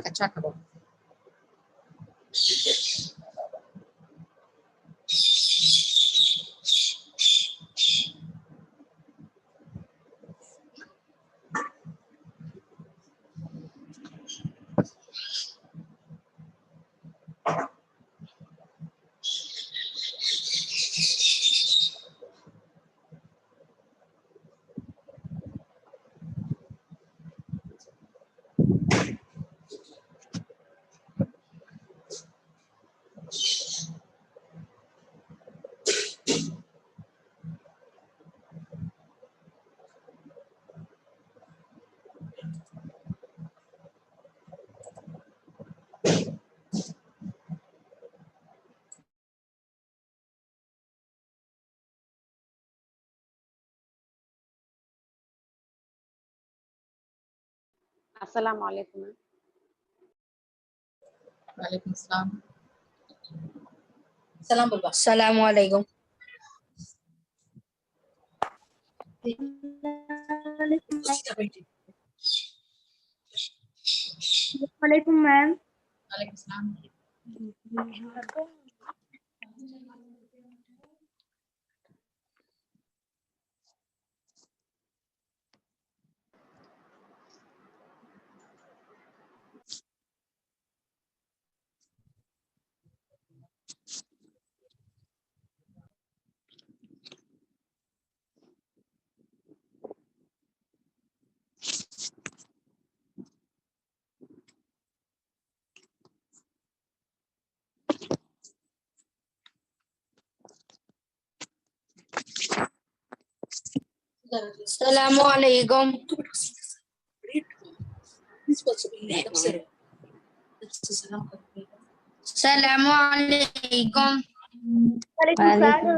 Kacak apa? Assalamualaikum. Waalaikumsalam. Salam Baba. Assalamualaikum. Assalamualaikum, ma'am. Waalaikumsalam. Assalamualaikum. Assalamualaikum. Waalaikumsalam.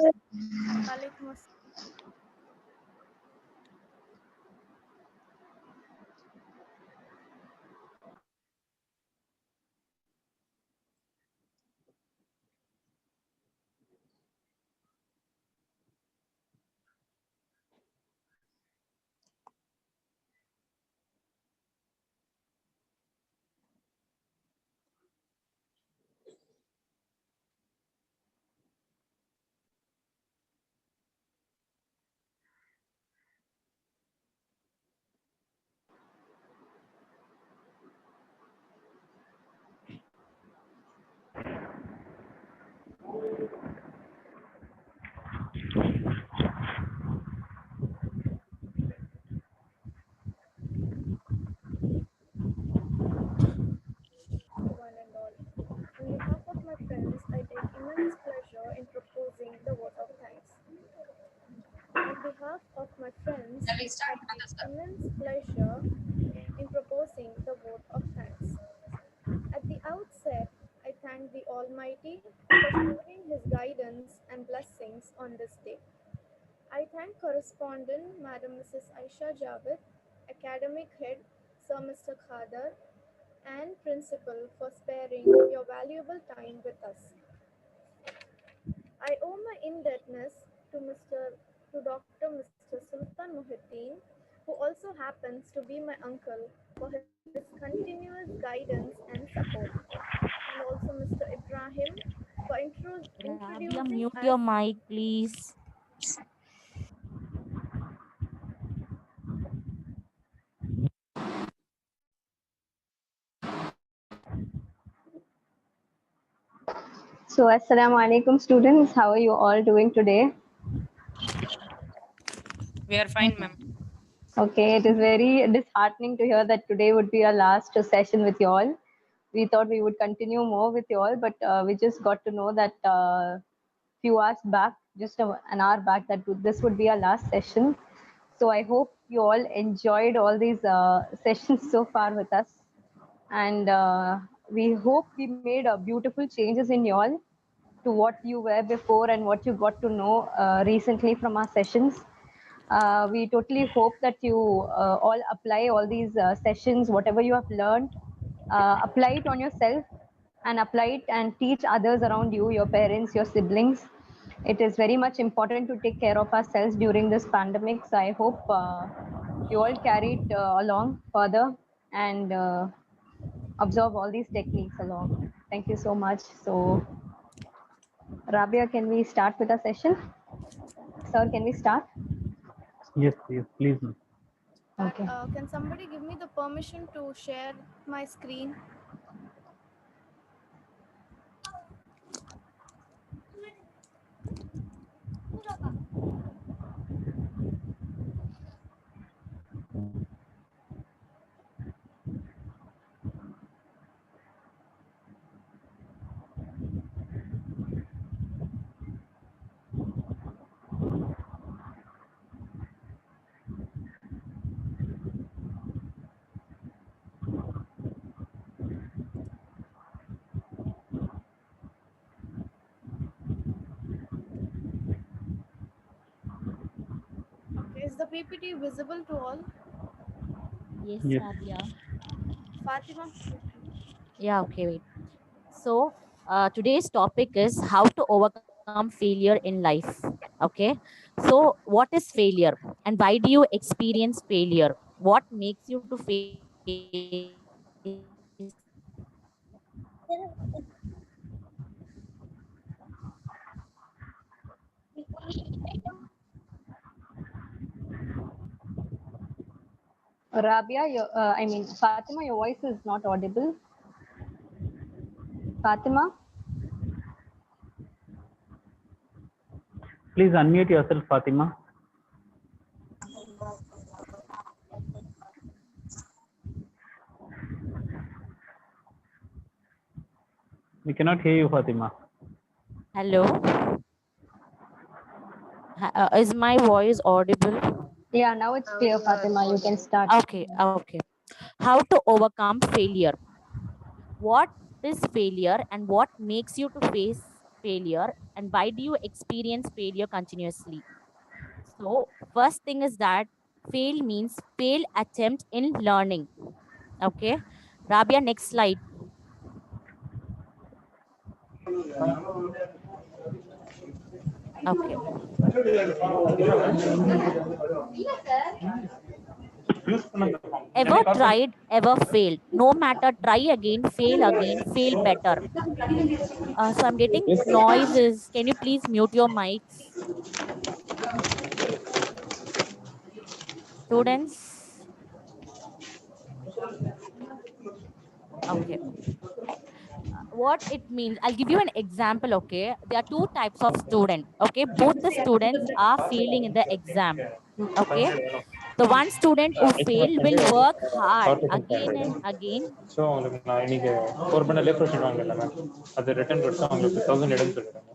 One and all. On behalf of my friends, I take immense pleasure in proposing the vote of thanks. On behalf of my friends, I take immense pleasure in proposing the vote of thanks. At the outset, I thank the Almighty for showing His guidance and blessings on this day. I thank correspondent Madam Mrs. Aisha Javed, academic head Sir Mr. Khadar, and principal for sparing your valuable time with us. I owe my indebtedness to Dr. Mr. Sultan Muhyiddin, who also happens to be my uncle, for his continuous guidance and support, and also Mr. Ibrahim for introducing Mute us. your mic, please. So, Assalamu alaikum, students. How are you all doing today? We are fine, ma'am. Okay, it is very disheartening to hear that today would be our last session with you all. We thought we would continue more with you all, but we just got to know that few hours back, just an hour back, that this would be our last session. So I hope you all enjoyed all these sessions so far with us. And we hope we made beautiful changes in you all to what you were before and what you got to know recently from our sessions. We totally hope that you all apply all these sessions, whatever you have learned, apply it on yourself and apply it and teach others around you, your parents, your siblings. It is very much important to take care of ourselves during this pandemic. So I hope you all carry it along further. and absorb all these techniques along. Thank you so much. So, Rabia, can we start with our session? Sir, can we start? Yes, yes, please. Ma'am. But Okay. can somebody give me the permission to share my screen? Okay, is the PPT visible to all? Yes, Yes. Rabia. Fatima? Yeah, okay, wait. So, today's topic is how to overcome failure in life. Okay. So, what is failure and why do you experience failure? What makes you to face Rabia, I mean, Fatima, your voice is not audible. Fatima? Please unmute yourself, Fatima. We cannot hear you, Fatima. Hello? Is my voice audible? Yeah, now it's clear, Fatima. You can start. Okay, okay. How to overcome failure? What is failure and what makes you to face failure and why do you experience failure continuously? So, first thing is that fail means fail attempt in learning. Okay. Rabia, next slide. Okay. Ever tried, ever failed. No matter, try again, fail better. So I'm getting noises. Can you please mute your mics? Students? Okay. What it means, I'll give you an example. Okay, there are two types of student. Okay, both the students are failing in the exam. Okay, the one student who fail will work hard again and again. So உங்களுக்கு நான் இன்னைக்கு 4 left sheet வாங்கல ma'am அது return கொடுத்து உங்களுக்கு 1000 எடுன்னு சொல்லிடுறேன்.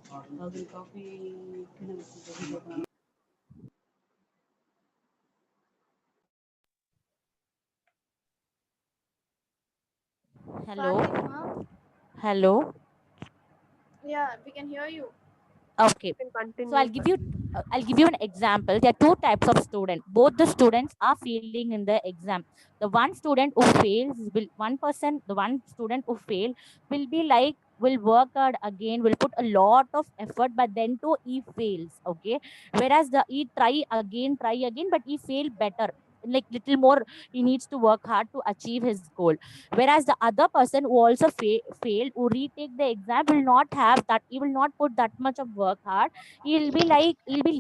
Hello. Fatima? Hello. Yeah, we can hear you. Okay, so I'll give you an example. There are two types of student. Both the students are failing in the exam. The one student who fails will the one student who fail will be like will work hard again, will put a lot of effort, but then too he fails. Okay, whereas he try again, but he fail better, like little more. He needs to work hard to achieve his goal. Whereas the other person who also failed, who retake the exam, will not have that. He will not put that much of work hard. He'll be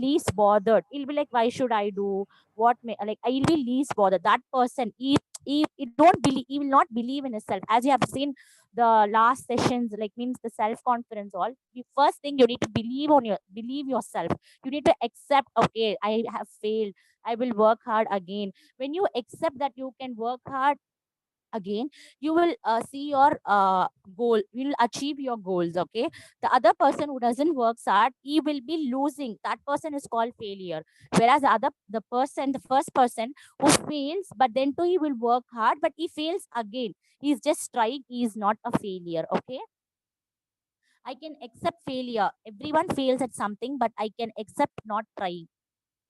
least bothered. He'll be like, why should I do what may, like I'll be least bothered. That person, he don't believe, he will not believe in himself. As you have seen the last sessions, like means the self-confidence, all the first thing you need to believe yourself. You need to accept, okay, I have failed, I will work hard again. When you accept that you can work hard again, you will see your goal, you will achieve your goals. Okay, the other person who doesn't work hard, he will be losing. That person is called failure. Whereas the first person who fails, but then too he will work hard, but he fails again, he's just trying, he is not a failure. Okay, I can accept failure. Everyone fails at something, but I can accept not trying.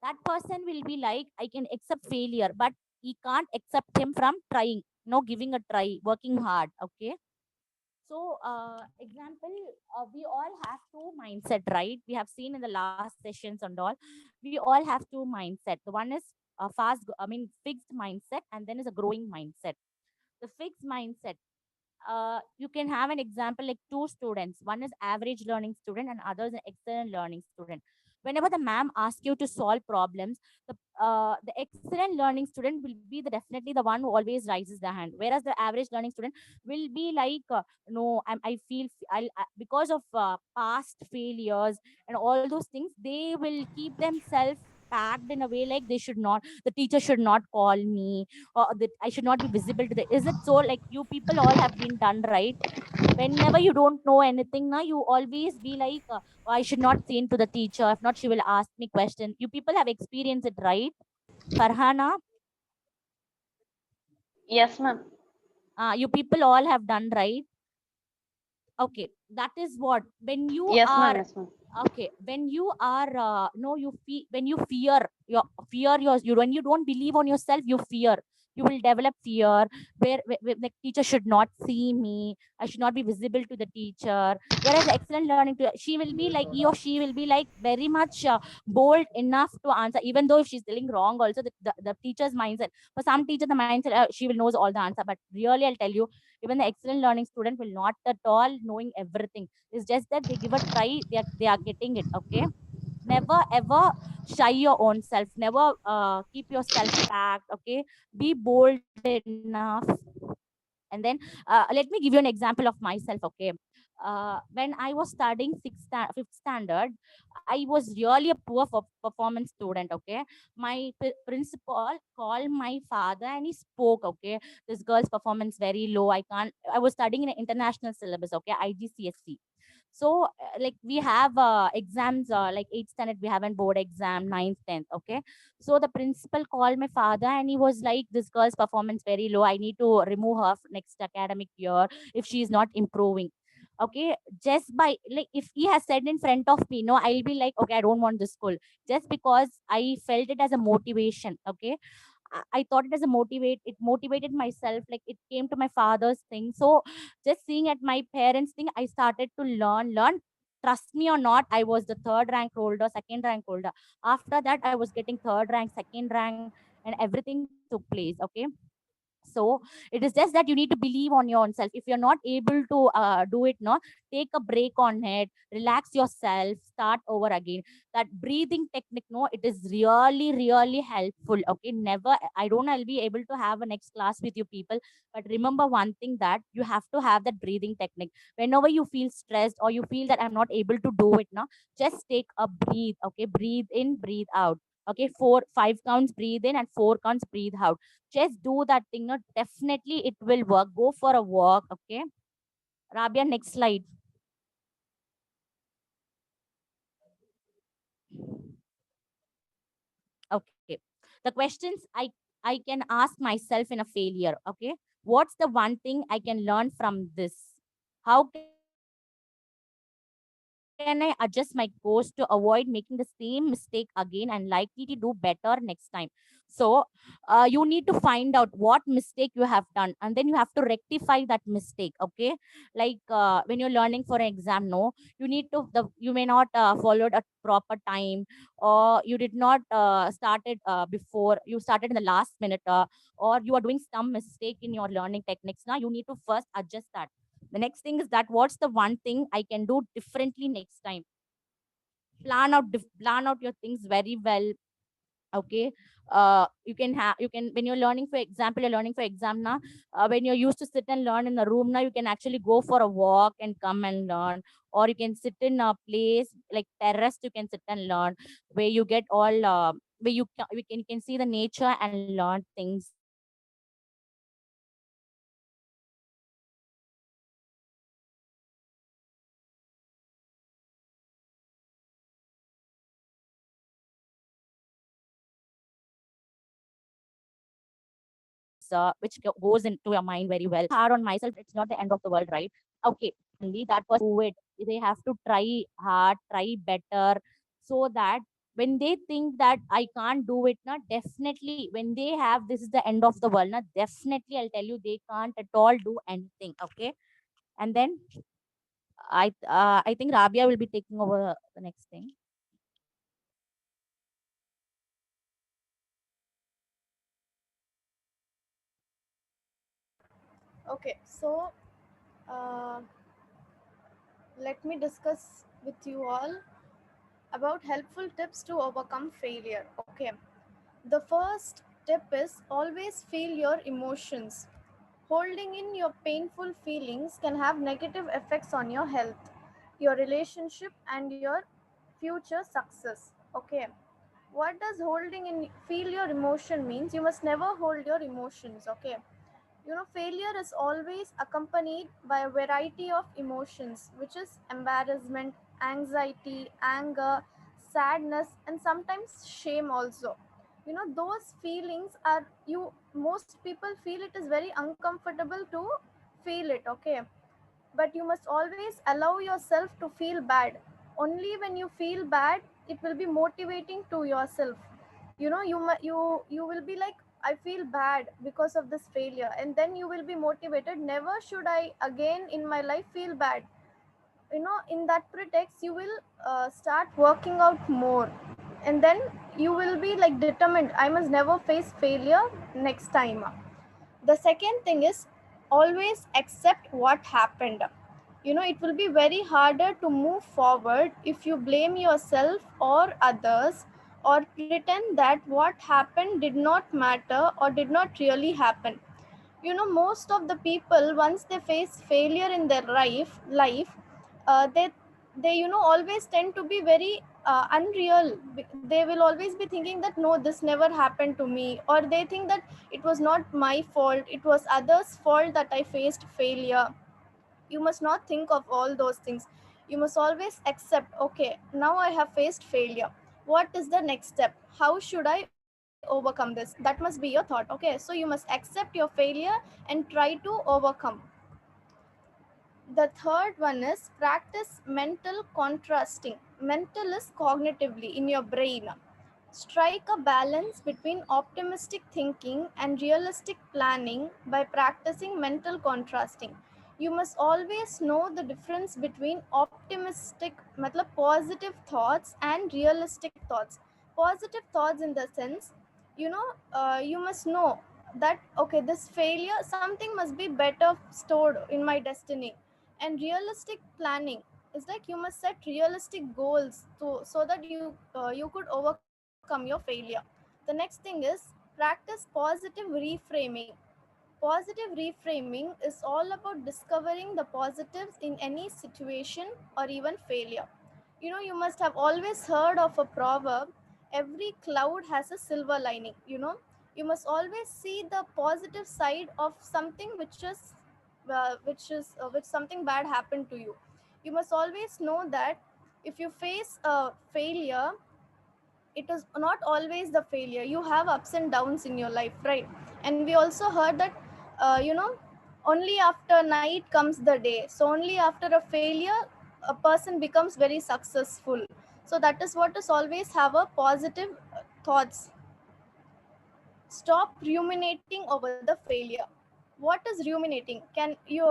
That person will be like, I can accept failure, but he can't accept him from trying, no, giving a try, working hard. Okay, so example, we all have two mindset, right? We have seen in the last sessions and all, we all have two mindset. The one is a fixed mindset, and then is a growing mindset. The fixed mindset. You can have an example like two students. One is average learning student and other is an excellent learning student. Whenever the ma'am asks you to solve problems, the excellent learning student will be definitely the one who always raises the hand, whereas the average learning student will be like, no, I feel because of past failures and all those things, they will keep themselves packed in a way like they should not, the teacher should not call me, or that I should not be visible to the. Is it so? Like, you people all have been done, right? Whenever you don't know anything, now you always be like, "Oh, I should not say to the teacher. If not, she will ask me question." You people have experienced it, right? Farhana, Yes, ma'am. you people all have done, right? Okay, that is what when you Yes, ma'am. are Yes, ma'am. okay, when you are no you feel, when you fear you, when you don't believe on yourself, you fear, you will develop fear, where the teacher should not see me, I should not be visible to the teacher. Whereas the excellent learning to, she will be like, he or she will be like very much bold enough to answer, even though if she's telling wrong also, the teacher's mindset, for some teacher the mindset, she will knows all the answer, but really I'll tell you, even the excellent learning student will not at all knowing everything. It's just that they give a try, they are getting it. Okay, never ever shy your own self, never keep yourself packed. Okay, be bold enough. And then let me give you an example of myself. Okay, when I was studying fifth standard, I was really a poor performance student. Okay, my principal called my father and he spoke. Okay, this girl's performance very low, I can't, I was studying in an international syllabus. Okay, IGCSE. So like we have exams, like 8th standard we have a board exam, 9th, 10th. Okay, so the principal called my father and he was like, this girl's performance very low, I need to remove her next academic year if she is not improving. Okay, just by, like, if he has said in front of me, no, I'll be like, okay, I don't want this school, just because I felt it as a motivation. Okay, I thought it as a it motivated myself, like it came to my father's thing. So just seeing at my parents thing, I started to learn. Trust me or not, I was the third rank holder, second rank holder. After that, I was getting third rank, second rank, and everything took place. Okay, so it is just that you need to believe on your own self. If you're not able to do it, no, take a break on it, relax yourself, start over again. That breathing technique, no, it is really really helpful. Okay, never, I don't know, I'll be able to have a next class with you people, but remember one thing, that you have to have that breathing technique. Whenever you feel stressed or you feel that I'm not able to do it now, just take a breathe. Okay, breathe in, breathe out. Okay, 5 counts breathe in and 4 counts breathe out. Just do that thing. No, definitely it will work. Go for a walk. Okay, Rabia, next slide. Okay, the questions I can ask myself in a failure. Okay, what's the one thing I can learn from this? How can I adjust my course to avoid making the same mistake again and likely to do better next time? So you need to find out what mistake you have done, and then you have to rectify that mistake. Okay, like when you're learning for an exam, no, you need to you may not followed a proper time, or you did not started before, you started in the last minute, or you are doing some mistake in your learning techniques. Now you need to first adjust that. The next thing is that, what's the one thing I can do differently next time? Plan out your things very well. Okay, you can, when you're learning for example, you're learning for exam now, when you're used to sit and learn in a room, now you can actually go for a walk and come and learn. Or you can sit in a place like terrace, you can sit and learn, where you get all where you can see the nature and learn things. Okay, so which goes into your mind very well. Hard on myself, it's not the end of the world, right? Okay, only that person do it, they have to try hard, try better, so that when they think that I can't do it, not definitely when they have this is the end of the world, not definitely I'll tell you, they can't at all do anything. Okay, and then I think Rabia will be taking over the next thing. Okay, so uh, let me discuss with you all about helpful tips to overcome failure. Okay, the first tip is always feel your emotions. Holding in your painful feelings can have negative effects on your health, your relationship, and your future success. Okay, what does holding in feel your emotion means? You must never hold your emotions. Okay, failure is always accompanied by a variety of emotions, which is embarrassment, anxiety, anger, sadness, and sometimes shame also. Those feelings are, most people feel it is very uncomfortable to feel it. Okay, but you must always allow yourself to feel bad. Only when you feel bad, it will be motivating to yourself. You will be like, I feel bad because of this failure, and then you will be motivated, never should I again in my life feel bad. In that pretext you will start working out more, and then you will be like determined, I must never face failure next time. The second thing is always accept what happened. It will be very harder to move forward if you blame yourself or others, or pretend that what happened did not matter or did not really happen. Most of the people, once they face failure in their life, they always tend to be very unreal. They will always be thinking that no, this never happened to me, or they think that it was not my fault, it was others fault that I faced failure. You must not think of all those things. You must always accept, okay, now I have faced failure, what is the next step, how should I overcome this? That must be your thought. Okay, so you must accept your failure and try to overcome. The third one is practice mental contrasting. Mental is cognitively in your brain. Strike a balance between optimistic thinking and realistic planning by practicing mental contrasting. You must always know the difference between optimistic, matlab positive thoughts, and realistic thoughts. Positive thoughts in the sense, you must know that okay, this failure, something must be better stored in my destiny. And realistic planning is like you must set realistic goals to, so that you could overcome your failure. The next thing is practice positive reframing. Positive reframing is all about discovering the positives in any situation or even failure. You must have always heard of a proverb, every cloud has a silver lining. You must always see the positive side of something which something bad happened to you. You must always know that if you face a failure, it is not always the failure. You have ups and downs in your life, right? And we also heard that only after night comes the day. So only after a failure a person becomes very successful. So that is what is always have a positive thoughts. Stop ruminating over the failure. What is ruminating? Can you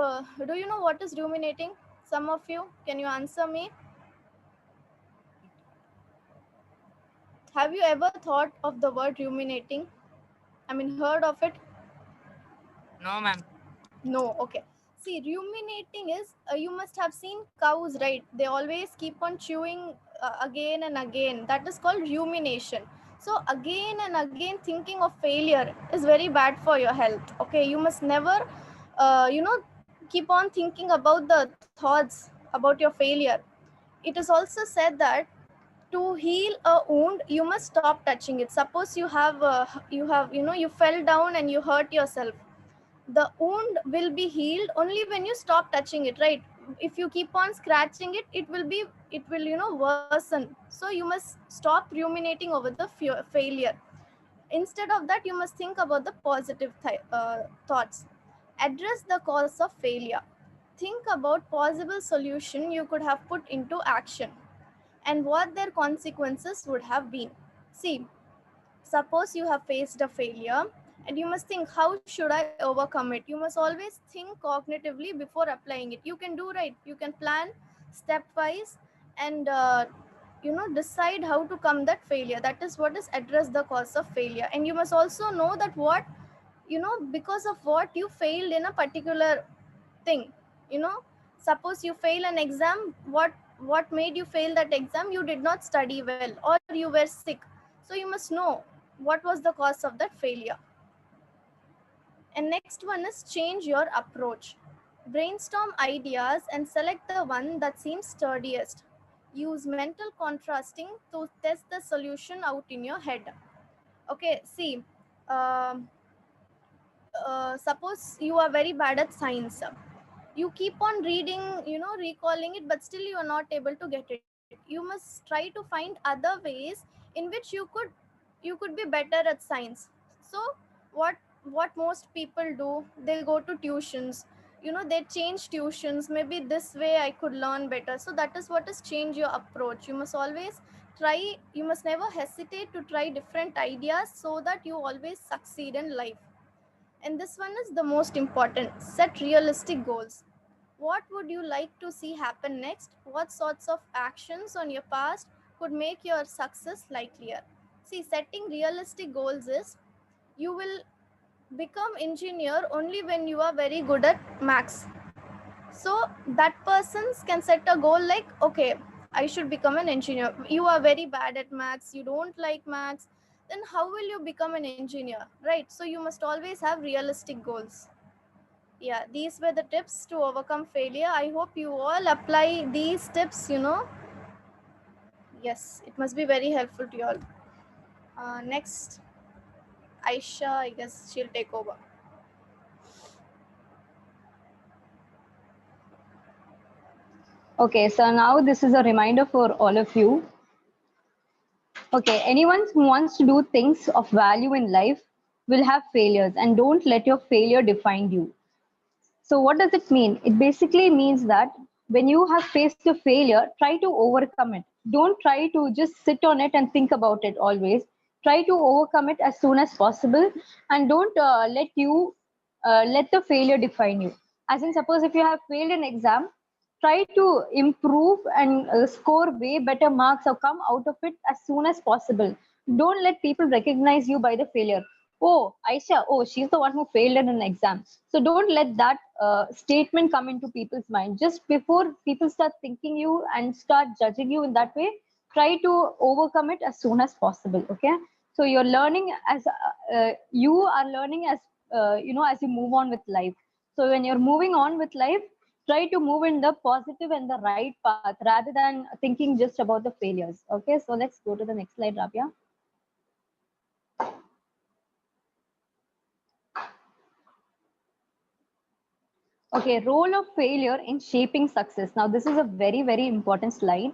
do you know what is ruminating? Some of you, can you answer me? Have you ever thought of the word ruminating? I mean, heard of it? No, ma'am. No, okay. See, ruminating is, you must have seen cows, right? They always keep on chewing again and again. That is called rumination. So, again and again, thinking of failure is very bad for your health. Okay, you must never, keep on thinking about the thoughts about your failure. It is also said that to heal a wound, you must stop touching it. Suppose you fell down and you hurt yourself, the wound will be healed only when you stop touching it, right? If you keep on scratching it, it will worsen. So you must stop ruminating over the failure. Instead of that, you must think about the positive thoughts. Address the cause of failure. Think about possible solution you could have put into action and what their consequences would have been. See, suppose you have faced a failure and you must think, how should I overcome it? You must always think cognitively before applying it. You can do, right? You can plan stepwise and decide how to come that failure. That is what is address the cause of failure. And you must also know that what you know, because of what you failed in a particular thing. You know, suppose you fail an exam, what made you fail that exam? You did not study well, or you were sick. So you must know what was the cause of that failure. And next one is change your approach. Brainstorm ideas and select the one that seems sturdiest. Use mental contrasting to test the solution out in your head. Okay, see, um suppose you are very bad at science. You keep on reading, you know, recalling it, but still you are not able to get it. You must try to find other ways in which you could be better at science. So what what most people do, they go to tuitions, you know, they change tuitions. Maybe this way I could learn better. So that is what is change your approach. You must always try, you must never hesitate to try different ideas so that you always succeed in life. And this one is the most important: set realistic goals. What would you like to see happen next? What sorts of actions on your past could make your success likelier? See, setting realistic goals is, you will become engineer only when you are very good at maths. So that persons can set a goal like, okay, I should become an engineer. You are very bad at maths, you don't like maths, then how will you become an engineer, right? So you must always have realistic goals. Yeah, these were the tips to overcome failure. I hope you all apply these tips, you know. Yes, it must be very helpful to you all. Next, Aisha, I guess she'll take over. Okay, so now this is a reminder for all of you. Okay, anyone who wants to do things of value in life will have failures, and don't let your failure define you. So what does it mean? It basically means that when you have faced a failure, try to overcome it. Don't try to just sit on it and think about it always. Try to overcome it as soon as possible, and don't let the failure define you. As in, suppose if you have failed an exam, try to improve and score way better marks or come out of it as soon as possible. Don't let people recognize you by the failure. Oh, Aisha, oh, she's the one who failed in an exam. So don't let that statement come into people's mind. Just before people start thinking you and start judging you in that way, try to overcome it as soon as possible. Okay. So you're learning as you are learning as as you move on with life. So when you're moving on with life, try to move in the positive and the right path rather than thinking just about the failures. Okay. So let's go to the next slide, Rabia. Okay, role of failure in shaping success. Now, this is a very, very important slide.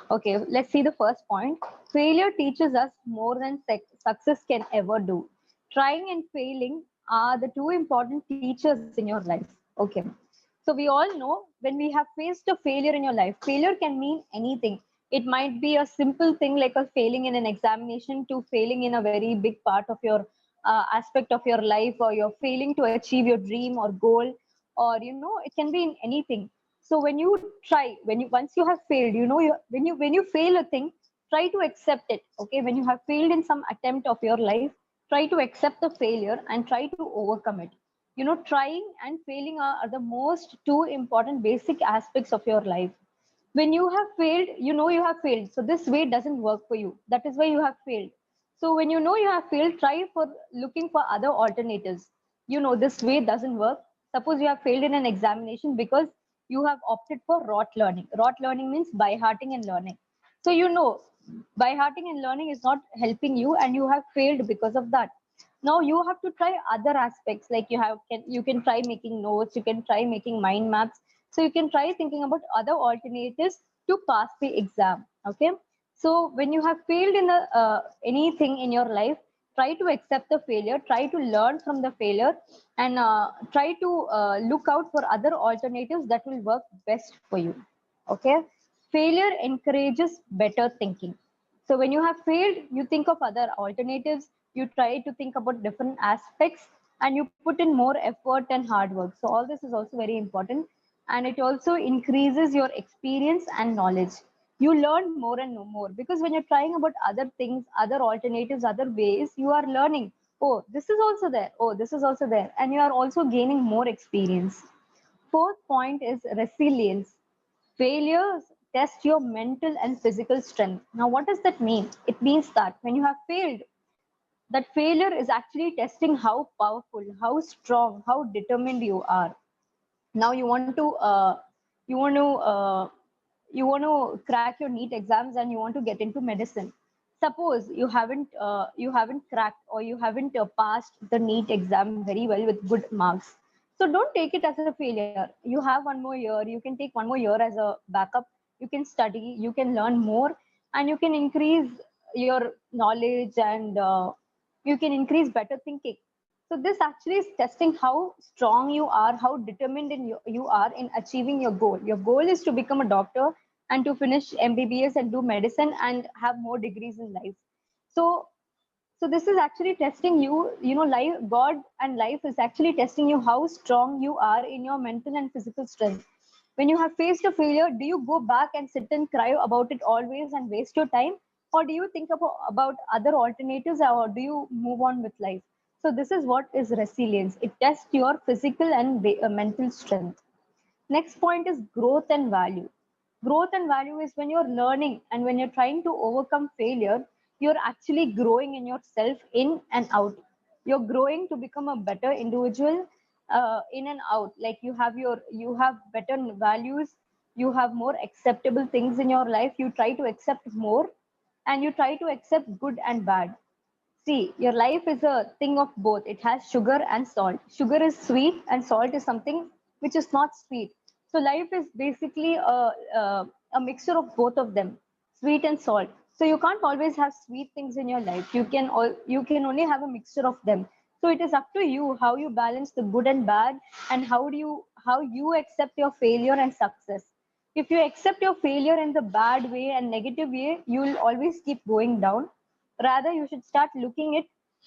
Okay, let's see the first point. Failure teaches us more than success can ever do. Trying and failing are the two important teachers in your life. Okay, so we all know when we have faced a failure in your life, failure can mean anything. It might be a simple thing like a failing in an examination to failing in a very big part of your aspect of your life, or you're failing to achieve your dream or goal, or it can be in anything. So when you try, when you once you have failed, when you fail a thing, try to accept it. Okay, when you have failed in some attempt of your life, try to accept the failure and try to overcome it. Trying and failing are the most two important basic aspects of your life. When you have failed, you have failed, so this way doesn't work for you, that is why you have failed. So when you have failed, try for looking for other alternatives. This way doesn't work. Suppose you have failed in an examination because you have opted for rote learning means by hearting and learning. So by hearting and learning is not helping you, and you have failed because of that. Now you have to try other aspects, like you can try making notes, you can try making mind maps. So you can try thinking about other alternatives to pass the exam. Okay, so when you have failed in anything in your life, try to accept the failure, try to learn from the failure, and try to look out for other alternatives that will work best for you. Okay, failure encourages better thinking. So when you have failed, you think of other alternatives, you try to think about different aspects, and you put in more effort and hard work. So all this is also very important, and it also increases your experience and knowledge. You learn more and more, because when you're trying about other things, other alternatives, other ways, you are learning. oh, this is also there, oh, this is also there, and you are also gaining more experience. Fourth point is resilience. Failures test your mental and physical strength. Now, what does that mean? It means that when you have failed, that failure is actually testing how powerful, how strong, how determined you are. Now you want to you want to crack your NEET exams and you want to get into medicine. Suppose you haven't cracked or you haven't passed the NEET exam very well with good marks. So don't take it as a failure. You have one more year. You can take one more year as a backup. You can study. You can learn more, and you can increase your knowledge and you can increase better thinking. So this actually is testing how strong you are, how determined you are in achieving your goal. Your goal is to become a doctor and to finish MBBS and do medicine and have more degrees in life. So, so this is actually testing you, life, God and life is actually testing you how strong you are in your mental and physical strength. When you have faced a failure, do you go back and sit and cry about it always and waste your time? Or do you think about other alternatives, or do you move on with life? So this is what is resilience. It tests your physical and mental strength. Next point is growth and value. Growth and value is when you're learning and when you're trying to overcome failure, you're actually growing in yourself in and out. You're growing to become a better individual in and out. Like you have better values, you have more acceptable things in your life. You try to accept more and you try to accept good and bad. See, your life is a thing of both. It has sugar and salt. Sugar is sweet, and salt is something which is not sweet. So life is basically a mixture of both of them, sweet and salt. So you can't always have sweet things in your life. You can only have a mixture of them. So it is up to you how you balance the good and bad, and how you accept your failure and success. If you accept your failure in the bad way and negative way, you will always keep going down. Rather, you should start looking it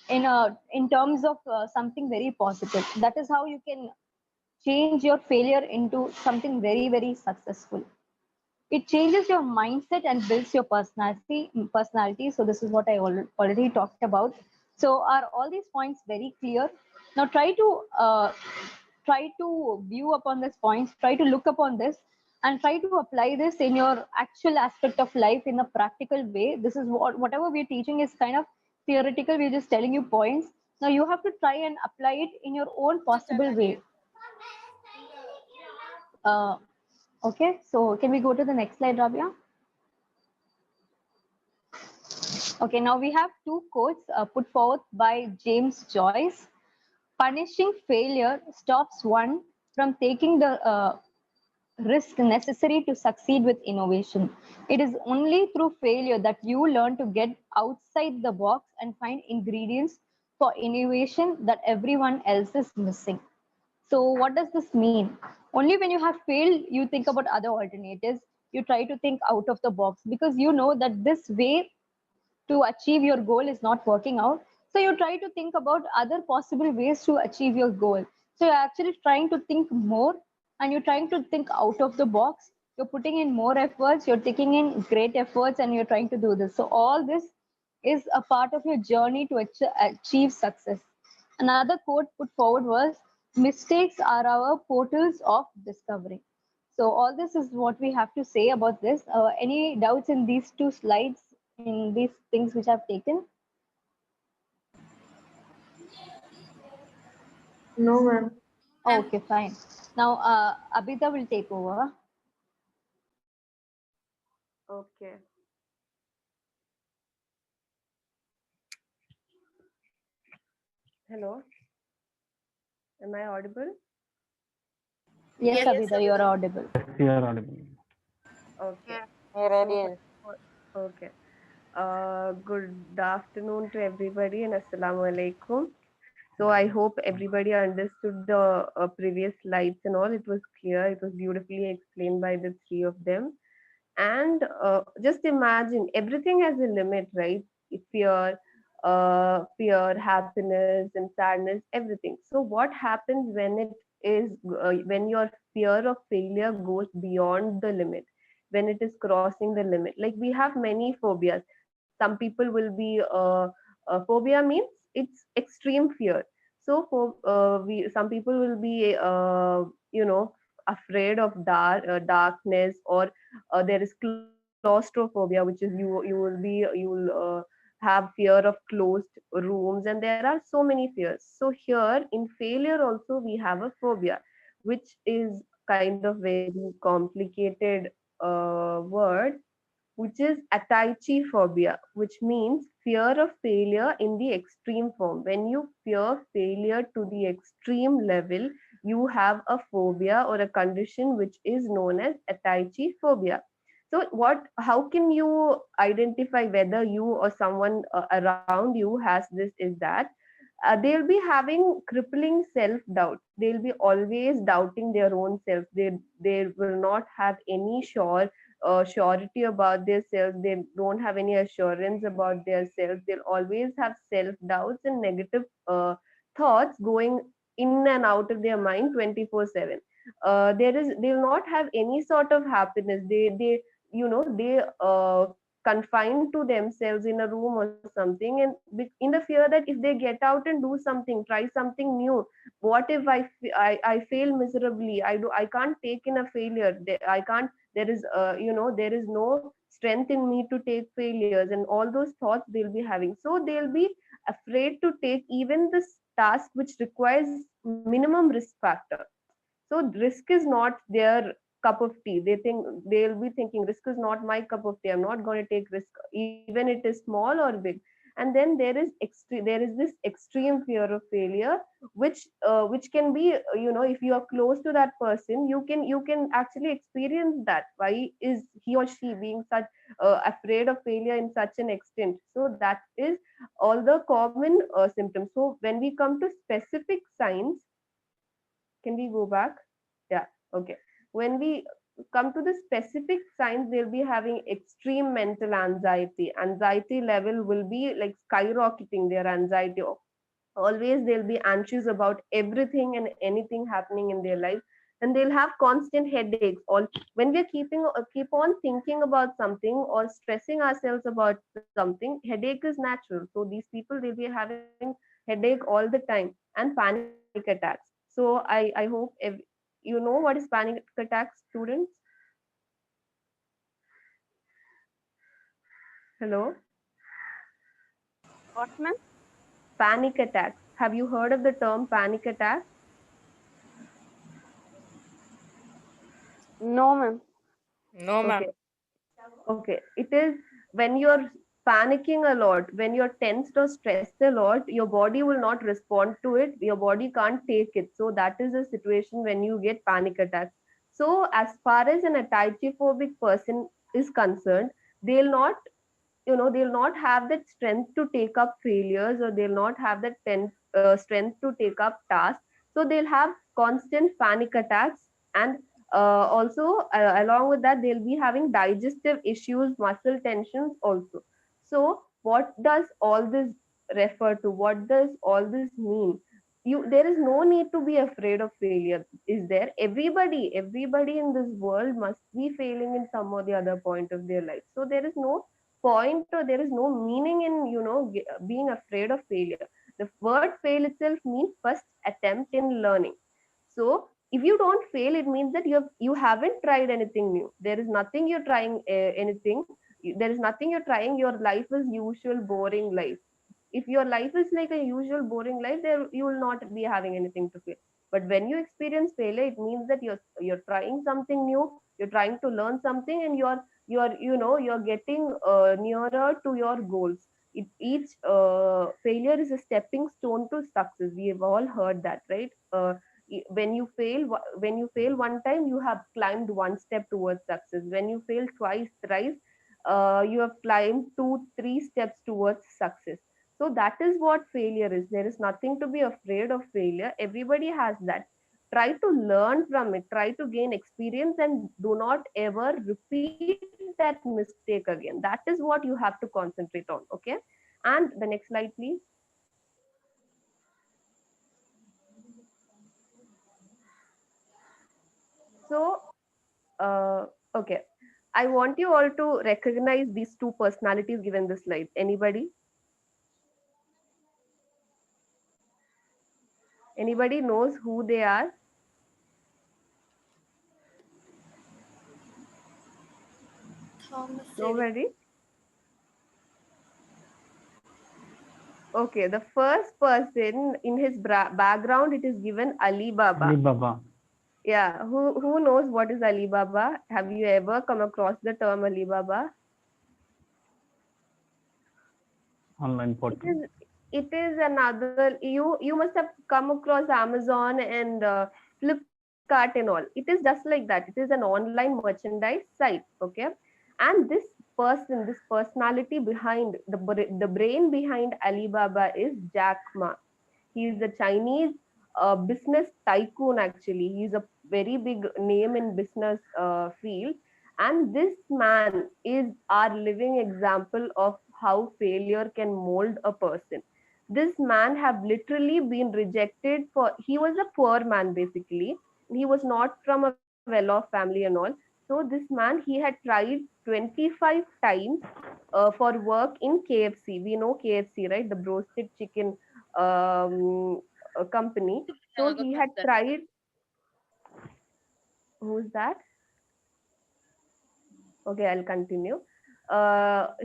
in terms of something very positive. That is how you can change your failure into something very successful. It changes your mindset and builds your personality. So this is what I already talked about. So are all these points very clear? Now try to view upon these points, try to look upon this, and try to apply this in your actual aspect of life in a practical way. This is whatever we're teaching is kind of theoretical. We're just telling you points. Now you have to try and apply it in your own possible way. Okay, so can we go to the next slide, Rabia? Okay, now we have two quotes put forth by James Joyce. Punishing failure stops one from taking the risk necessary to succeed with innovation. It is only through failure that you learn to get outside the box and find ingredients for innovation that everyone else is missing. So what does this mean? Only when you have failed, you think about other alternatives. You try to think out of the box because you know that this way to achieve your goal is not working out. So you try to think about other possible ways to achieve your goal. So you're actually trying to think more and you're trying to think out of the box. You're putting in more efforts, you're taking in great efforts, and you're trying to do this. So all this is a part of your journey to achieve success. Another quote put forward was, mistakes are our portals of discovery. So all this is what we have to say about this. Any doubts in these two slides, in these things which I've taken? No, ma'am. Oh, okay, fine. Now, Abhita will take over. Okay. Hello. Am I audible? Yes, Abhita, you are audible. Yes, you are audible. Okay. Ready. Okay. Good afternoon to everybody and assalamu alaikum. So I hope everybody understood the previous slides and all. It was clear. It was beautifully explained by the three of them. And just imagine everything has a limit, right? Fear, happiness, and sadness, everything. So what happens when it is when your fear of failure goes beyond the limit, when it is crossing the limit? Like we have many phobias. Some people will be phobia means it's extreme fear. So for some people will be afraid of darkness, or there is claustrophobia, which is you will have fear of closed rooms, and there are so many fears. So here in failure also we have a phobia, which is kind of very complicated word, which is ataichi phobia, which means fear of failure in the extreme form. When you fear failure to the extreme level, you have a phobia or a condition which is known as ataichi phobia. So how can you identify whether you or someone around you has this? Is that they'll be having crippling self doubt. They'll be always doubting their own self. They will not have any surety about their self. They don't have any assurance about their self. They'll always have self doubts and negative thoughts going in and out of their mind 24/7. They'll not have any sort of happiness. They confined to themselves in a room or something, and in the fear that if they get out and do something, try something new, what if I fail miserably? I can't take in a failure. I can't. There is no strength in me to take failures, and all those thoughts they'll be having. So they'll be afraid to take even this task which requires minimum risk factor. So risk is not their cup of tea. They'll be thinking risk is not my cup of tea. I'm not going to take risk, even it is small or big. And then there is this extreme fear of failure, which can be, if you are close to that person, you can actually experience that. Why is he or she being such afraid of failure in such an extent? So that is all the common symptoms. So when we come to specific signs, can we go back? Yeah, okay. When we come to the specific signs, they'll be having extreme mental anxiety. Anxiety level will be like skyrocketing their anxiety. Always they'll be anxious about everything and anything happening in their life. And they'll have constant headaches. All when we're keep on thinking about something or stressing ourselves about something, headache is natural. So these people, they'll be having headache all the time, and panic attacks. So I hope you know what is panic attacks, students. Hello. What, ma'am? Panic attacks, have you heard of the term panic attack? No, ma'am. No, ma'am. Okay. Okay, it is when you're panicking a lot, when you're tensed or stressed a lot, your body will not respond to it. Your body can't take it. So that is a situation when you get panic attacks. So as far as an attachophobic person is concerned, they'll not they'll not have that strength to take up failures, or they'll not have that strength to take up tasks. So they'll have constant panic attacks, and also along with that they'll be having digestive issues, muscle tensions also. So what does all this refer to? What does all this mean? There is no need to be afraid of failure, is there? Everybody in this world must be failing in some or the other point of their life. So there is no point, or there is no meaning in being afraid of failure. The word fail itself means first attempt in learning. So if you don't fail, it means that you haven't tried anything new. There is nothing you're trying anything. There is nothing you're trying. Your life is usual boring life. If your life is like a usual boring life, there you will not be having anything to feel. But when you experience failure, it means that you're trying something new. You're trying to learn something, and you're getting nearer to your goals. Each failure is a stepping stone to success. We have all heard that, right? When you fail one time, you have climbed one step towards success. When you fail twice, thrice, you have climbed 2 3 steps towards success. So that is what failure is. There is nothing to be afraid of failure. Everybody has that. Try to learn from it, try to gain experience, and do not ever repeat that mistake again. That is what you have to concentrate on. Okay. And the next slide, please. So okay, I want you all to recognize these two personalities given this slide. Anybody? Anybody knows who they are? Thomas Nobody? Okay, the first person in his background, it is given Alibaba. Alibaba. Yeah, who knows what is Alibaba? Have you ever come across the term Alibaba? Online portal. It is another, you must have come across Amazon and Flipkart and all. It is just like that. It is an online merchandise site, okay? And this person, this personality behind the brain behind Alibaba is Jack Ma. He is a Chinese business tycoon. Actually, he is a very big name in business field, and this man is our living example of how failure can mold a person. This man have literally been rejected for, he was a poor man basically. He was not from a well-off family and all. So this man, he had tried 25 times for work in KFC. We know KFC, right? The roasted chicken company. So he had tried. Who's that? Okay, I'll continue.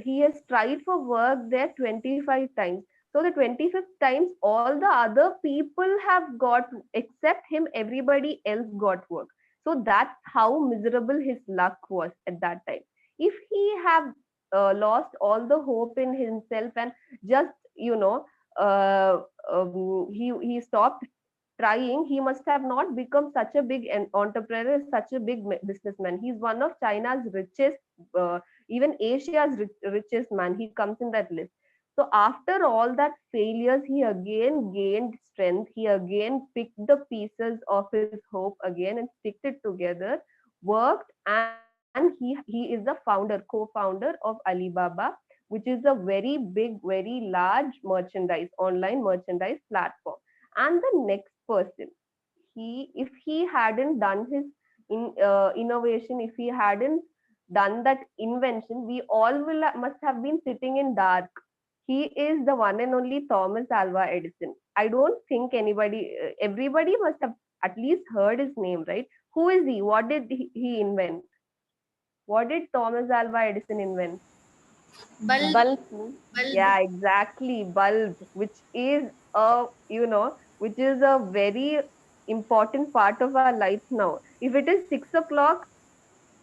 He has tried for work there 25 times. So the 25th times, all the other people have got, except him, everybody else got work. So that's how miserable his luck was at that time. If he have lost all the hope in himself and just, he stopped trying, he must have not become such a big entrepreneur, such a big businessman. He's one of China's richest, even Asia's richest man. He comes in that list. So after all that failures, he again gained strength. He again picked the pieces of his hope again and sticked it together, worked, and he is the founder, co-founder of Alibaba, which is a very big, very large merchandise, online merchandise platform. And the next person, he, if he hadn't done his innovation, if he hadn't done that invention, we all must have been sitting in dark. He is the one and only Thomas Alva Edison. I don't think anybody, everybody must have at least heard his name, right? Who is he? What did he invent? What did Thomas Alva Edison invent? Bulb. Yeah, exactly, bulb, which is a, which is a very important part of our lives now. If it is 6 o'clock,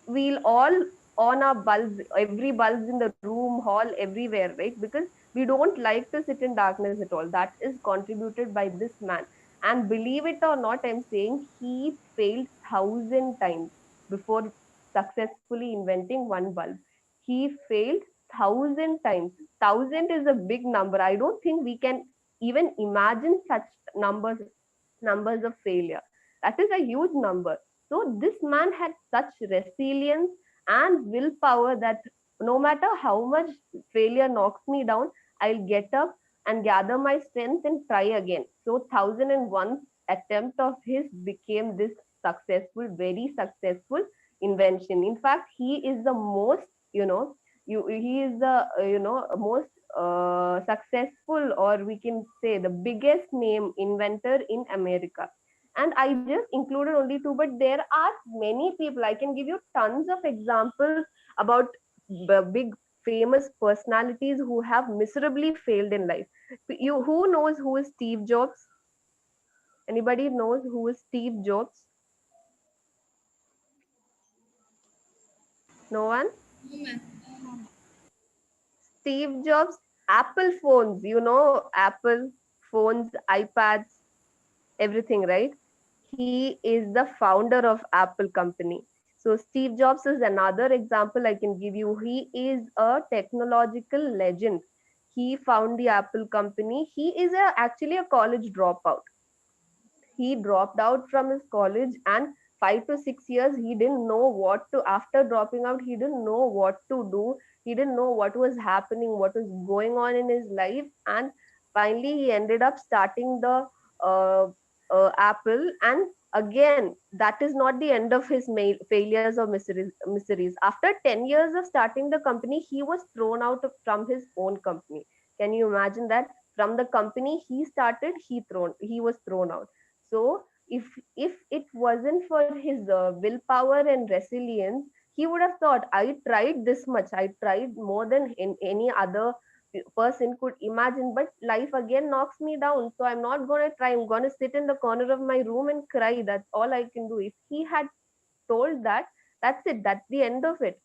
we'll all on our bulbs, every bulbs in the room, hall, everywhere, right? Because we don't like to sit in darkness at all. That is contributed by this man. And believe it or not, I'm saying he failed 1,000 times before successfully inventing one bulb. He failed 1,000 times. 1,000 is a big number. I don't think we can even imagine such numbers of failure. That is a huge number. So this man had such resilience and willpower that no matter how much failure knocks me down, I'll get up and gather my strength and try again. So 1,001 attempt of his became this successful, very successful invention. In fact, he is the most, he is the, most successful, or we can say the biggest name inventor in America. And I just included only two, but there are many people. I can give you tons of examples about the big famous personalities who have miserably failed in life. You, who knows who is Steve Jobs? Anybody knows who is Steve Jobs? No one? Steve Jobs, Apple phones, Apple phones, iPads, everything, right? He is the founder of Apple company. So Steve Jobs is another example I can give you. He is a technological legend. He found the Apple company. He is actually a college dropout. He dropped out from his college, and 5 to 6 years he didn't know what to, after dropping out, he didn't know what to do. He didn't know what was happening, what was going on in his life. And finally he ended up starting the uh, Apple. And again, that is not the end of his failures or miseries. After 10 years of starting the company, he was thrown out from his own company. Can you imagine that? From the company he started, he was thrown out. So if it wasn't for his willpower and resilience, he would have thought, I tried this much, I tried more than any other person could imagine, but life again knocks me down, so I'm not going to try. I'm going to sit in the corner of my room and cry. That's all I can do. If he had told that, that's it, that's the end of it.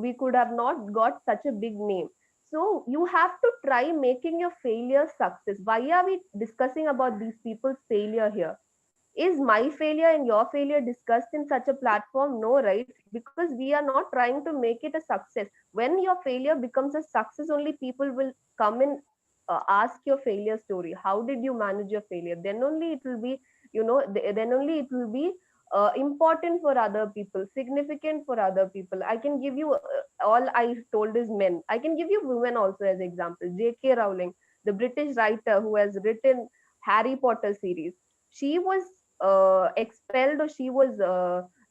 We could have not got such a big name. So you have to try making your failure success. Why are we discussing about these people's failure here? Is my failure and your failure discussed in such a platform? No, right? Because we are not trying to make it a success. When your failure becomes a success, only people will come and ask your failure story. How did you manage your failure? Then only it will be, then only it will be important for other people, significant for other people. I can give you all I told is men. I can give you women also as example. J.K. Rowling, the British writer who has written Harry Potter series, she was expelled, or she was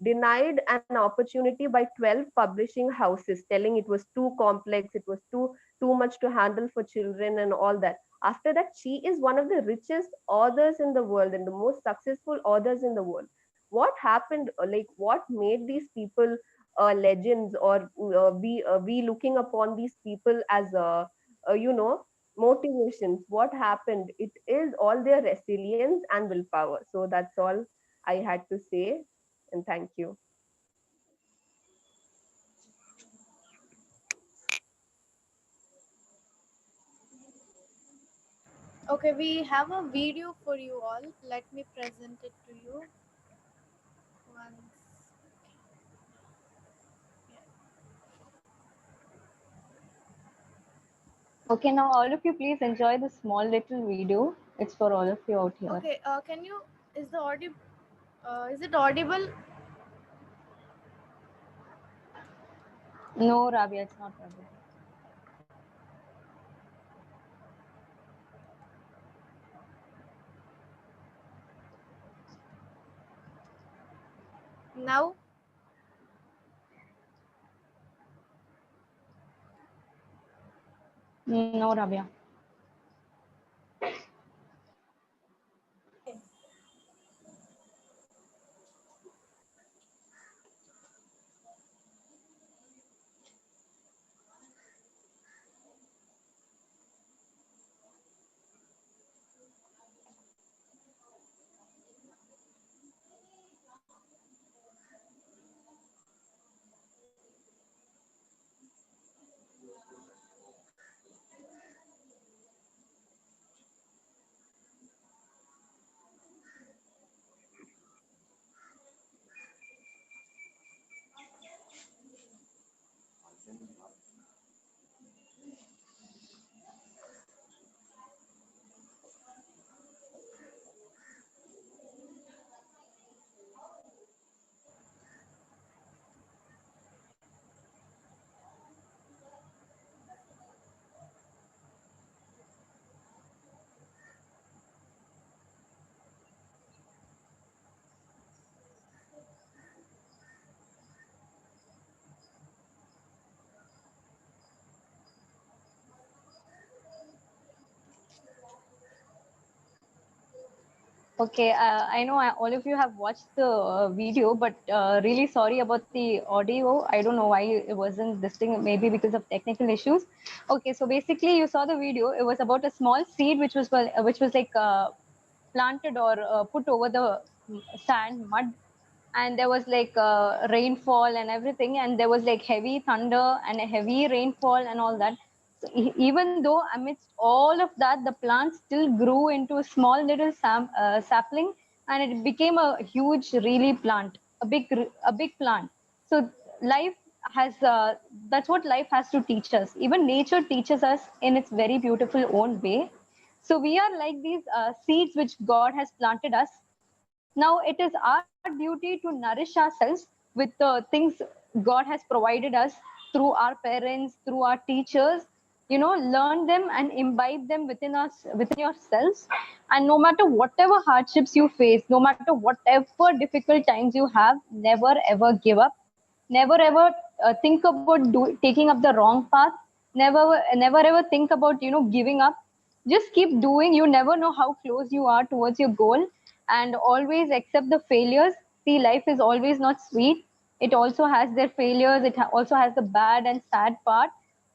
denied an opportunity by 12 publishing houses, telling it was too complex, it was too much to handle for children and all that. After that, she is one of the richest authors in the world and the most successful authors in the world. What happened, like what made these people legends, or we looking upon these people as motivations? What happened? It is all their resilience and willpower. So that's all I had to say, and thank you. Okay, we have a video for you all. Let me present it to you. Once. Okay, now all of you please enjoy this small little video. It's for all of you out here. Okay, can you, is the audio, is it audible? No, Rabia, it's not Rabia. Now? No, Rabia. Okay, I know all of you have watched the video, but really sorry about the audio. I don't know why it wasn't this thing, maybe because of technical issues. Okay, so basically you saw the video. It was about a small seed which was like planted or put over the sand, mud, and there was like rainfall and everything, and there was like heavy thunder and a heavy rainfall and all that. So even though amidst all of that, the plant still grew into a small little sapling, and it became a huge really plant, a big plant. So life has that's what life has to teach us. Even nature teaches us in its very beautiful own way. So we are like these seeds which God has planted us. Now it is our duty to nourish ourselves with the things God has provided us through our parents, through our teachers. Learn them and imbibe them within us, within yourselves. And no matter whatever hardships you face, no matter whatever difficult times you have, never ever give up. Never ever think about taking up the wrong path. Never ever think about giving up. Just keep doing. You never know how close you are towards your goal. and always accept the failures. See, life is always not sweet. It also has their failures. It also has the bad and sad part.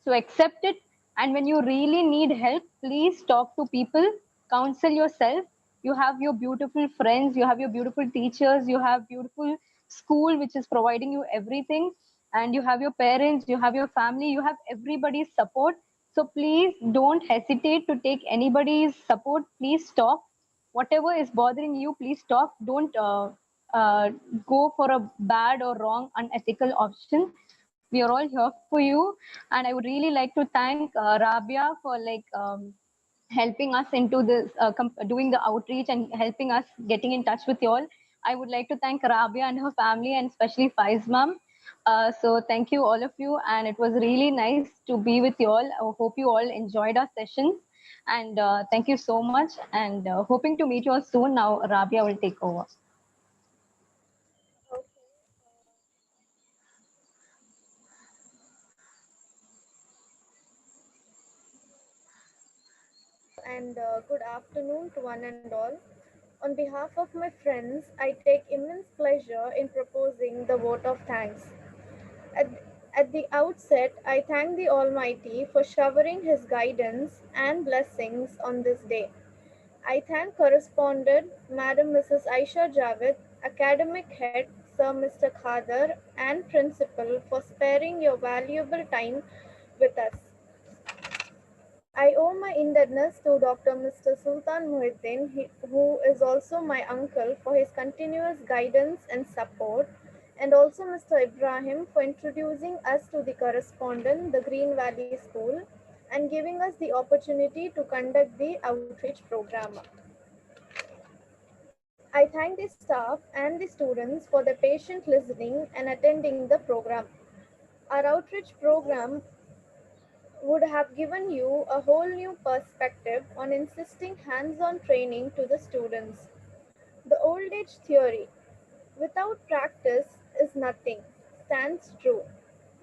So accept it. And when you really need help, please talk to people, counsel yourself. You have your beautiful friends, you have your beautiful teachers, you have beautiful school which is providing you everything, and you have your parents, you have your family, you have everybody's support. So please don't hesitate to take anybody's support. Please talk. Whatever is bothering you, please talk. Don't go for a bad or wrong, unethical option. We are all here for you. And I would really like to thank Rabia for helping us into this, doing the outreach and helping us getting in touch with you all. I would like to thank Rabia and her family, and especially Faiz ma'am. So thank you all of you, and it was really nice to be with you all. I hope you all enjoyed our sessions, and thank you so much, and hoping to meet you all soon. Now Rabia will take over. And good afternoon to one and all. On behalf of my friends, I take immense pleasure in proposing the vote of thanks. At, at the outset, I thank the Almighty for showering His guidance and blessings on this day. I thank correspondent Madam Mrs. Aisha Javed, academic head Sir Mr. Khadar, and principal for sparing your valuable time with us. I owe my indebtedness to Dr. Mr. Sultan Muhyiddin, who is also my uncle, for his continuous guidance and support, and also Mr. Ibrahim for introducing us to the correspondent, the Green Valley School, and giving us the opportunity to conduct the outreach program. I thank the staff and the students for their patient listening and attending the program. Our outreach program would have given you a whole new perspective on insisting hands-on training to the students. The old age theory, without practice is nothing, stands true.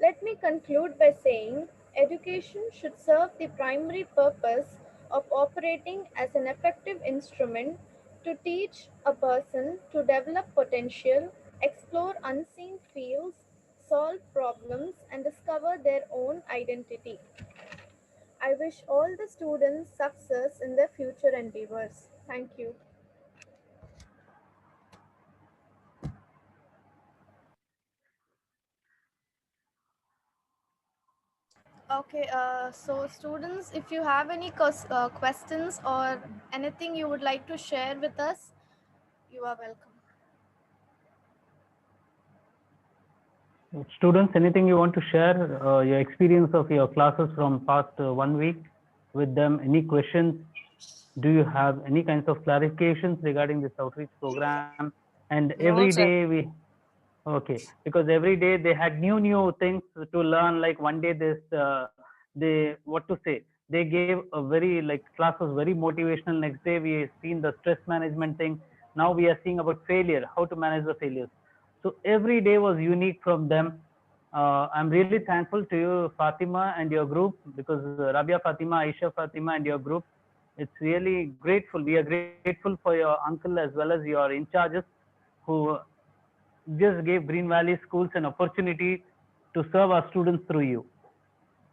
Let me conclude by saying education should serve the primary purpose of operating as an effective instrument to teach a person to develop potential, explore unseen fields, solve problems, and discover their own identity. I wish all the students success in their future endeavors. Thank you. Okay, so students, if you have any questions or anything you would like to share with us, you are welcome. Students, anything you want to share, your experience of your classes from past 1 week with them? Any questions? Do you have any kinds of clarifications regarding this outreach program? And every day okay, because every day they had new things to learn. Like one day they, what to say, they gave a very, like, class was very motivational. Next day we seen the stress management thing. Now we are seeing about failure, how to manage the failures. So every day was unique from them. I'm really thankful to you, Fatima, and your group, because Rabia Fatima, Aisha Fatima, and your group, it's really grateful. We are grateful for your uncle as well as your in charges, who just gave Green Valley schools an opportunity to serve our students through you.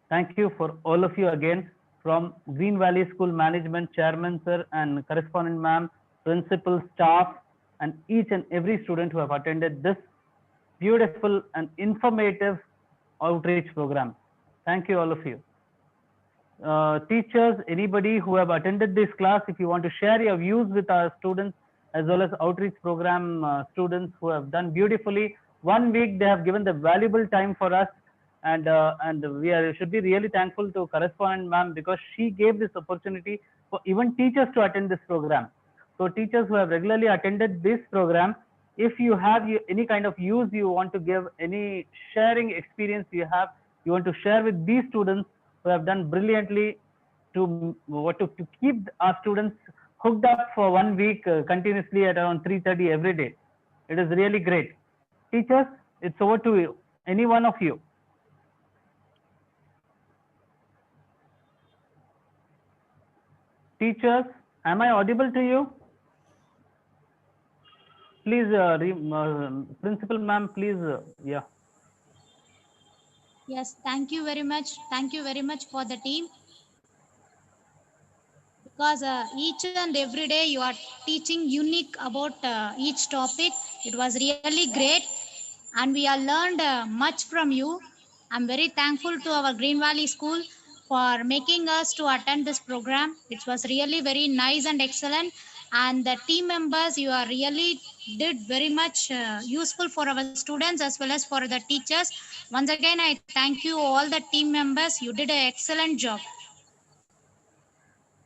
Thank you for all of you again, from Green Valley School Management, Chairman Sir and Correspondent Ma'am, Principal, staff, and each and every student who have attended this beautiful and informative outreach program. Thank you, all of you. Teachers, anybody who have attended this class, if you want to share your views with our students as well as outreach program students who have done beautifully. 1 week they have given the valuable time for us, and we should be really thankful to correspondent ma'am, because she gave this opportunity for even teachers to attend this program. So teachers who have regularly attended this program, if you have any kind of use you want to give, any sharing experience you have, you want to share with these students who have done brilliantly to keep our students hooked up for 1 week continuously at around 3:30 every day. It is really great. Teachers, it's over to you. Any one of you. Teachers, am I audible to you? Please, Principal Ma'am, please, yeah. Yes, thank you very much. Thank you very much for the team. Because each and every day you are teaching unique about each topic. It was really great and we are learned much from you. I'm very thankful to our Green Valley School for making us to attend this program. It was really very nice and excellent. And the team members, you are really did very much useful for our students as well as for the teachers. Once again, I thank you all the team members. You did an excellent job.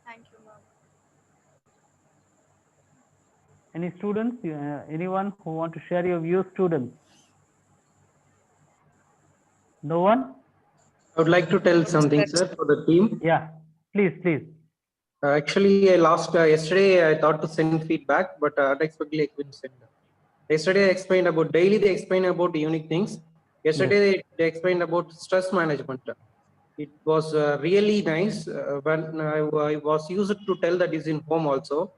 Thank you, ma'am. Any students, anyone who want to share your views, students? No one? I would like to tell something, sir, for the team. Yeah, please, please. Actually, I lost yesterday. I thought to send feedback, but unexpectedly I couldn't send. Yesterday, I explained about daily. They explained about unique things. Yesterday, they explained about stress management. It was really nice when I was used to tell that is in home also.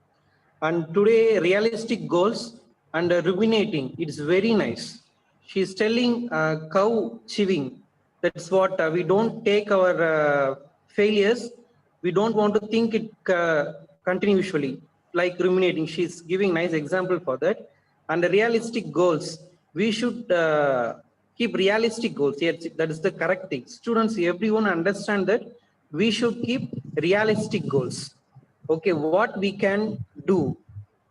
And today, realistic goals and ruminating. It's very nice. She's telling cow chewing. That's what we don't take our failures. We don't want to think it continuously, like ruminating. She's giving nice example for that. And the realistic goals. We should keep realistic goals. Yes, that is the correct thing. Students, everyone understand that we should keep realistic goals. Okay, what we can do.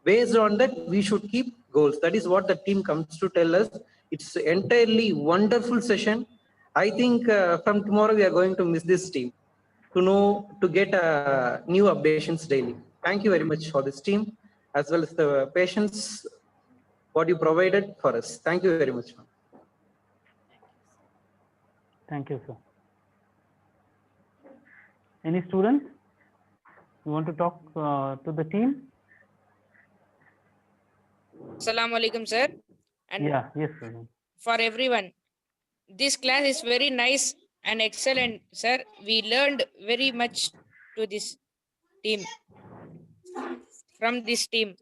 Based on that, we should keep goals. That is what the team comes to tell us. It's entirely wonderful session. I think from tomorrow we are going to miss this team to get new updations daily. Thank you very much for this team as well as the patience what you provided for us. Thank you very much. Thank you, sir. Any students? You want to talk to the team? Assalamu alaikum, sir. And Yeah, yes, sir. for everyone, this class is very nice and excellent, sir. We learned very much to this team, from this team.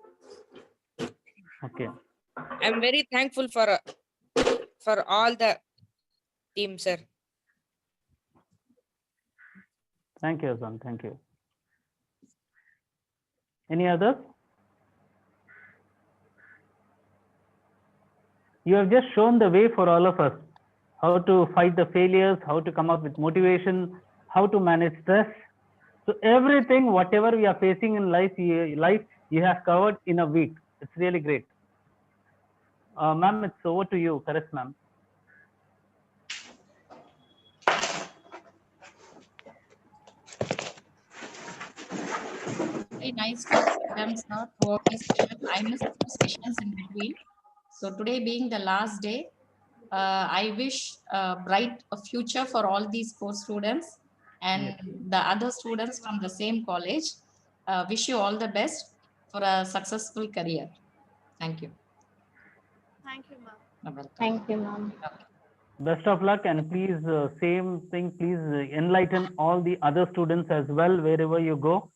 Okay. I'm very thankful for all the team, sir. Thank you, son. Thank you. Any others? You have just shown the way for all of us, how to fight the failures, how to come up with motivation, how to manage stress. So everything, whatever we are facing in life, you have covered in a week. It's really great. Ma'am, it's over to you. Correct, ma'am. Very nice to them, sir, throughout the session. I missed two sessions in between. So today being the last day, I wish a bright future for all these 4 students and the other students from the same college. Wish you all the best for a successful career. Thank you. Thank you, ma'am. Thank you, ma'am. Best of luck, and please, same thing, please enlighten all the other students as well wherever you go.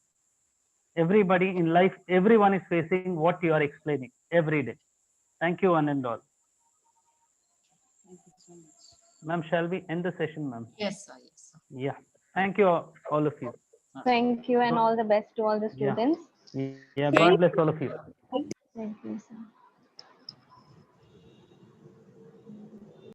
Everybody in life, everyone is facing what you are explaining every day. Thank you, one and all. Ma'am, shall we end the session, ma'am? Yes, sir. Yes, sir. Yeah. Thank you, all of you. Thank you and all the best to all the students. Yeah. God bless all of you. Thank you, sir.